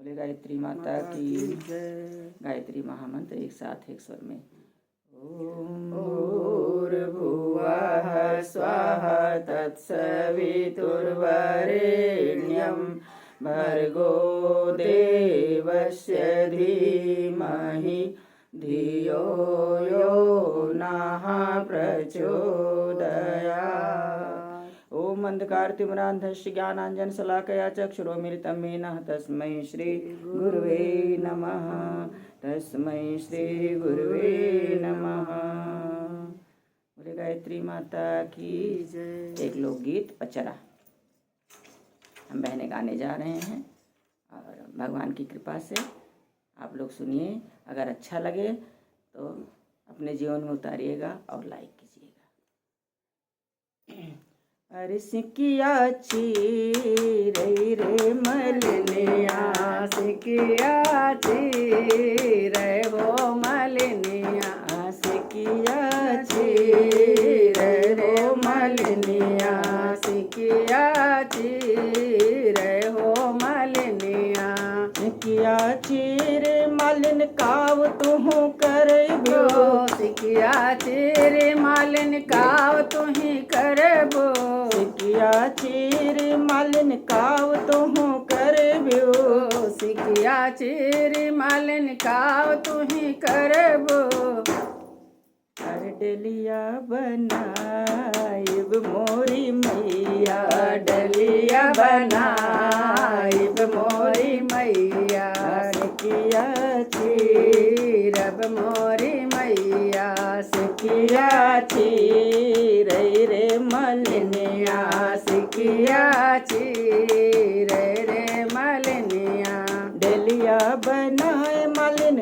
बोले गायत्री माता की जय। गायत्री महामंत्र एक साथ एक स्वर में। ओम भूर्भुवः स्वः तत्सवितुर्वरेण्यं भर्गो देवस्य धीमहि धियो यो नः प्रचोदयात्। ओम अंधकारतिमिरान्धस्य ज्ञानाञ्जनशलाकया चक्षुरुन्मीलितं येन तस्मै श्री गुरुवे नमः। तस्मै श्री गुरुवे नमः। बोले गायत्री माता की जय। एक लोकगीत पचरा हम बहने गाने जा रहे हैं और भगवान की कृपा से आप लोग सुनिए। अगर अच्छा लगे तो अपने जीवन में उतारिएगा और लाइक कीजिएगा। अरे सिकिया चीरे रे मलिनिया, सिकिया चीरे वो मलिनिया, सिकिया चीरे रो मलिनिया, सिकिया चीरे हो मलिनिया, सिकिया चीरे मालिन काव तुहू करबो, सिकिया चीरे मालिन काव तुही करबो, सिकिया चीरे मालिन काव तुहू करबो, सिकिया चीरे मालिन काव तुही करबो। अरे डलिया बनाइब मोरी मैया, डलिया बनाइब मोरी मैया, सिकिया चीरब मोरी मैया, सिकिया चीरे रे मलिनिया, सिकिया चीरे रे मलिनिया, डलिया बनाए मालिन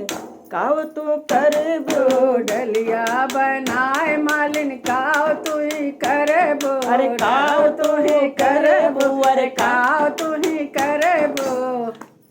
काव तू करबो, डलिया बनाए मालिन काव तू ही करबो, अरे काव तू ही करबो, अरे काव तू ही करबो।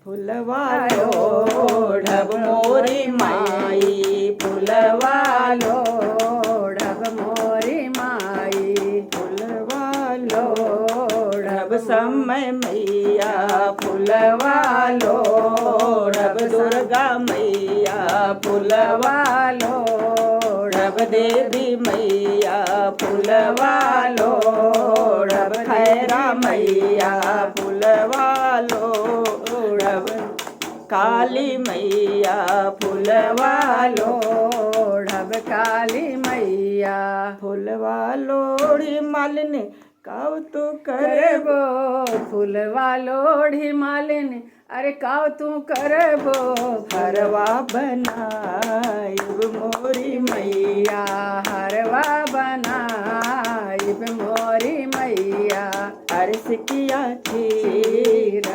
फुलवा लोढ़ब मोरी माई, फुलवा लोढ़ब मोरी माई, फुलवा लोढ़ब समय मैया, फुलवा लोढ़ब दुर्गा मैया, फुलवा लोढ़ब देवी मैया, फुलवा लोढ़ब खैरा मैया, फुलवा लोढ़ब काली मैया, फुलवा लोढ़ब काली मैया, फुलवा लोढ़ी मालिन काव तू करबो, फुलवा लोढ़ी मालिन अरे काव तू करबो, हरवा बनाइब मोरी मैया, हरवा बनाइब मोरी मैया, अरे सिकिया चीर,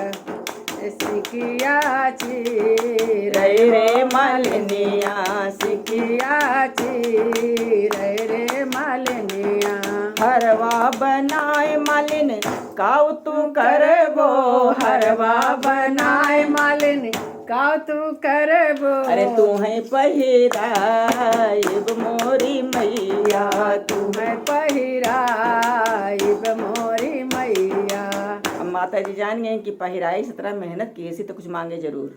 सिकिया चीर रे मालिनिया, सिकिया चीर रे मालिनिया, हरवा बनाए मालिन काव तू करबो, हरवा बनाए मालिन काव तू करबो, अरे तू है पहिराइब मोरी मैया, तू है पहिराइब मोरी मैया। अब माता जी जान गए कि पहिराई से तरह मेहनत की ऐसी तो कुछ मांगे जरूर।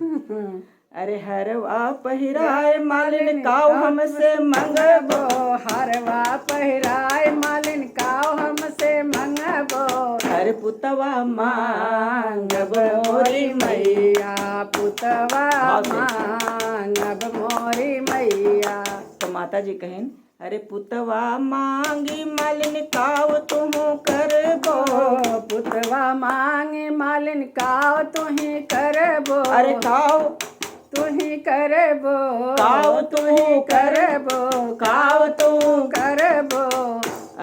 अरे हरवा पहिराए मालिन काव हमसे मंगबो, हरवा पहिराए मालिन काव हमसे मंगबो, हर पुतवा मांगब मोरी मैया, पुतवा मांगब मोरी मैया। तो माता जी कहें अरे पुतवा मांगी मालिन काव तुम करबो, पुतवा मांगे मालिन काव तुही करबो, अरे काव तुही करबो, काव तुही करबो, काव तू करबो।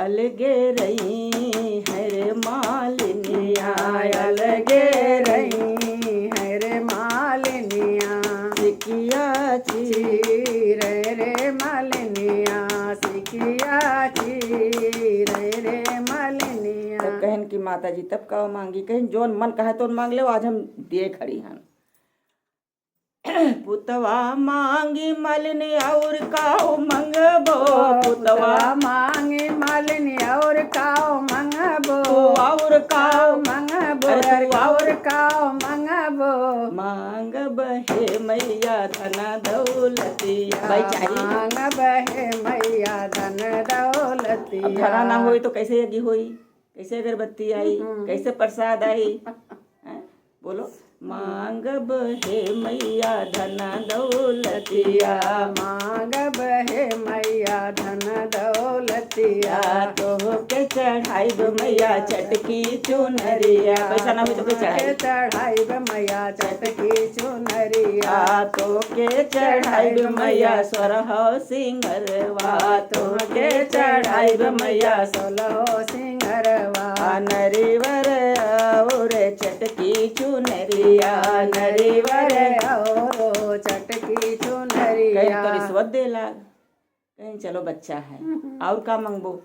अलगे रही है रे मालिनिया, अलगे रही है रे मालिनिया, सिकिया चीर रे मालिनिया, सिकिया चीर रे मालिनिया। तो कहन की माता जी तब काव मांगी, कहीं जोन मन कहे तो मांग ले, आज हम दिए खड़ी हैं। पुतवा मांगी मालिन और काव मंगबो, पुतवा मांगी मालिन और काव मंगबो, और काव मंगबो, और काव मंगबो, मांगब हे मैया धन दौलतिया। भाई चाहिए मांगब हे मैया धन दौलतिया। अब धना ना होई तो कैसे यज्ञ होई, कैसे अगरबत्ती आई, कैसे प्रसाद आई? हैं? बोलो मांगब हे मैया धन दौलतिया। मांगब हे मैया धन दौलतिया। तोहके चढ़ाइब मैया चटकी चुनरिया। पैसा ना हुई तो चढ़ाइब मैया चटकी चुनरिया। तोके चढ़ाइब मैया सोरह सिंगरवा। तोके चढ़ाइब मैया सोलह सिंगरवा। नरिवर और चटकी चुनरिया। नरिवर और चटकी चुनरिया। कहीं तो रिश्वत दे लाग, कहीं चलो बच्चा है और का मंगबो।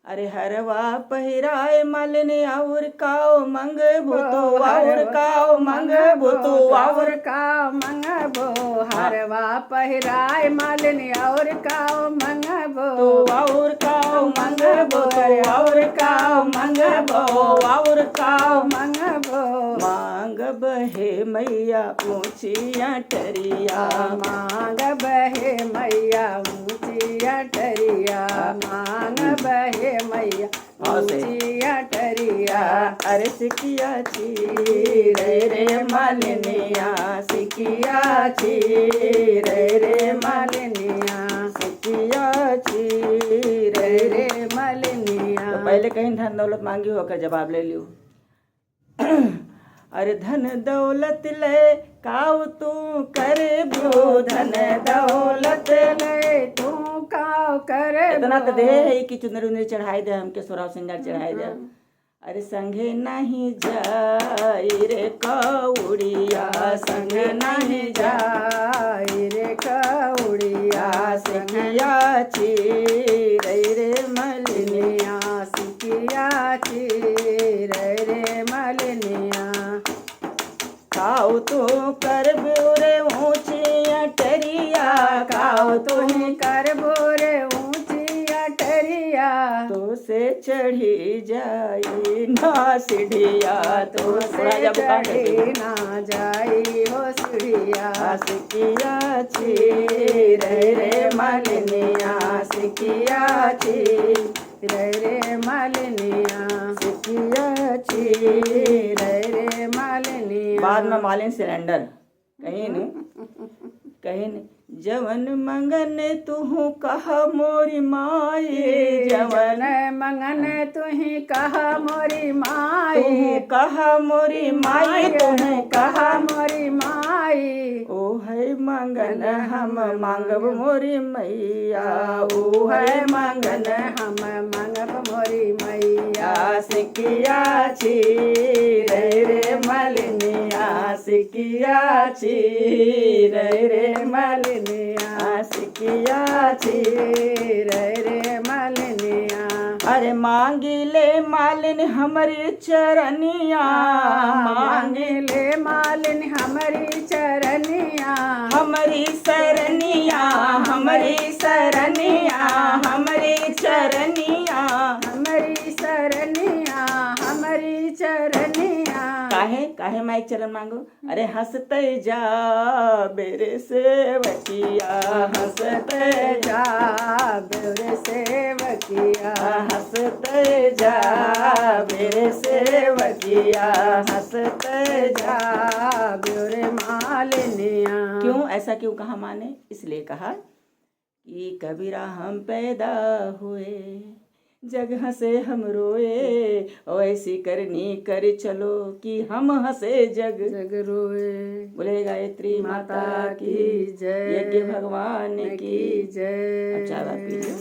अरे हरवा पहिराए मालिनी और काओ मंगबो तो और काओ मंगबो तो और काओ मंगबो। हरवा पहिराए मालिनी और काओ मंगबो तो और काओ मंगबो तो और काओ मंगबो और काओ मंगबो। मांगब हे मैया ऊंची अटरिया। मांगब हे मैया ऊंची अटरिया। मांगब हे मैया ऊंची अटरिया। अरे सिकिया छी रे मालिनिया। सिकिया छी रे मालिनिया। सिकिया छी रे मालिनिया। तो पहले कहीं धन दौलत मांगी होकर जवाब ले लियो। अरे धन दौलत ले काऊ तू करे बो। धन दौलत ले तू काऊ करे। इतना तो दे है कि चुनरी उनरी चढ़ाई दे, हमके सोरा सिंगार चढ़ाई दे। अरे संगे नहीं जाई रे कौड़िया। संग नहीं जाई रे कौड़िया। सिकिया छी रे मलिनिया। सिकिया छी रे मलिनिया। खाओ तो कर रे ऊंची अटरिया। खाओ तो ही कर रे ऊंची अटरिया। तो से चढ़ी जाई ना सीढ़िया। तो से चढ़ी ना जाई हो सीढ़िया। सिकिया छी रे मालिनिया। सिकिया छी रे मालिनिया। सिकिया छी रे मालिनिया। बाद में मालिन सिलेंडर कहीं न कहीं न। जवन मंगन तुहू कहा मोरी माई। जवन मंगन तुही कहा मोरी माई। तुहू कहा मोरी माई। तुहू कहा मोरी माई। ओ है मंगन हम मांगब मोरी मैया। ओ है मंगन हम मांगब मोरी मैया। सिकिया छी रे मालिनिया। सिकिया छी रे मालिनिया। सिकिया छी रे मालिनिया। अरे मांगी ले मालिन हमारी चरनिया। मांगी ले मालिन हमारी चरनिया। हमारी सरनिया। हमारी सरनिया। हमारी चरनिया। हमारी सरनिया। हमारी चरनिया। काहे काहे माइक चरण मांगो। अरे हंसते जा बेरे सेवकिया। हंसते जा बेरे सेवकिया। हंसते जा बेरे सेवकिया। हंसते जा बेरे मालिनिया। क्यों ऐसा क्यों कहा माने? इसलिए कहा कि कबीरा हम पैदा हुए जग हंसे हम रोए। और ऐसी करनी कर चलो कि हम हंसे जग जग रोए। बोले गायत्री माता की जय। यज्ञ भगवान की जय। अब चाय पी लो।